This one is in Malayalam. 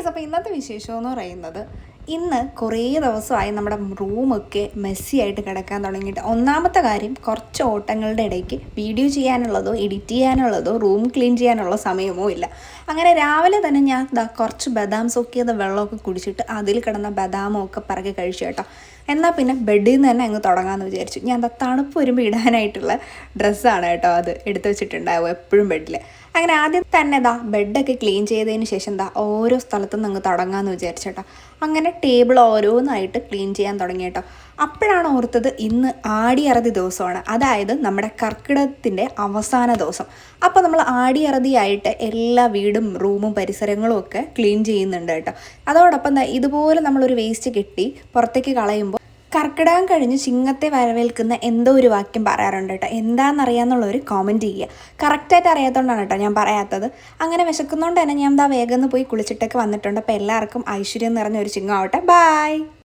ഗൈസ്, അപ്പോൾ ഇന്നത്തെ വിശേഷം എന്ന് പറയുന്നത് ഇന്ന് കുറേ ദിവസമായി നമ്മുടെ റൂമൊക്കെ മെസ്സി ആയിട്ട് കിടക്കാൻ തുടങ്ങിയിട്ട്. ഒന്നാമത്തെ കാര്യം, കുറച്ച് ഓട്ടങ്ങളുടെ ഇടയ്ക്ക് വീഡിയോ ചെയ്യാനുള്ളതോ എഡിറ്റ് ചെയ്യാനുള്ളതോ റൂം ക്ലീൻ ചെയ്യാനുള്ള സമയമോ ഇല്ല. അങ്ങനെ രാവിലെ തന്നെ ഞാൻ കുറച്ച് ബദാം സോക്കിയത് വെള്ളമൊക്കെ കുടിച്ചിട്ട് അതിൽ കിടന്ന ബദാമൊക്കെ പറക്കി കഴിച്ചു കേട്ടോ. എന്നാൽ പിന്നെ ബെഡിൽ നിന്ന് തന്നെ അങ്ങ് തുടങ്ങാമെന്ന് വിചാരിച്ചു. ഞാൻ തണുപ്പ് വരുമ്പോൾ ഇടാനായിട്ടുള്ള ഡ്രസ്സാണ് കേട്ടോ അത് എടുത്തു വെച്ചിട്ടുണ്ടാവും എപ്പോഴും ബെഡിൽ. അങ്ങനെ ആദ്യം തന്നെ ബെഡൊക്കെ ക്ലീൻ ചെയ്തതിന് ശേഷം ഓരോ സ്ഥലത്തുനിന്ന് അങ്ങ് തുടങ്ങാമെന്ന് വിചാരിച്ചേട്ടോ. അങ്ങനെ ടേബിൾ ഓരോന്നായിട്ട് ക്ലീൻ ചെയ്യാൻ തുടങ്ങി കേട്ടോ. അപ്പോഴാണ് ഓർത്തത് ഇന്ന് ആടിയറതി ദിവസമാണ്, അതായത് നമ്മുടെ കർക്കിടകത്തിൻ്റെ അവസാന ദിവസം. അപ്പോൾ നമ്മൾ ആടിയറതിയായിട്ട് എല്ലാ വീടും റൂമും പരിസരങ്ങളും ഒക്കെ ക്ലീൻ ചെയ്യുന്നുണ്ട് കേട്ടോ. അതോടൊപ്പം ഇതുപോലെ നമ്മളൊരു വേസ്റ്റ് കെട്ടി പുറത്തേക്ക് കളയുമ്പോൾ കർക്കിടകം കഴിഞ്ഞ് ചിങ്ങത്തെ വരവേൽക്കുന്ന എന്തോ ഒരു വാക്യം പറയാറുണ്ട് കേട്ടോ. എന്താണെന്നറിയാമെന്നുള്ളവർ കോമൻറ്റ് ചെയ്യുക. കറക്റ്റായിട്ട് അറിയാത്തതുകൊണ്ടാണ് കേട്ടോ ഞാൻ പറയാത്തത്. അങ്ങനെ വിശക്കുന്നതുകൊണ്ട് തന്നെ ഞാൻ വേഗം പോയി കുളിച്ചിട്ടൊക്കെ വന്നിട്ടുണ്ട്. അപ്പോൾ എല്ലാവർക്കും ഐശ്വര്യം നിറഞ്ഞ ഒരു ചിങ്ങമാവട്ടെ. ബായ്.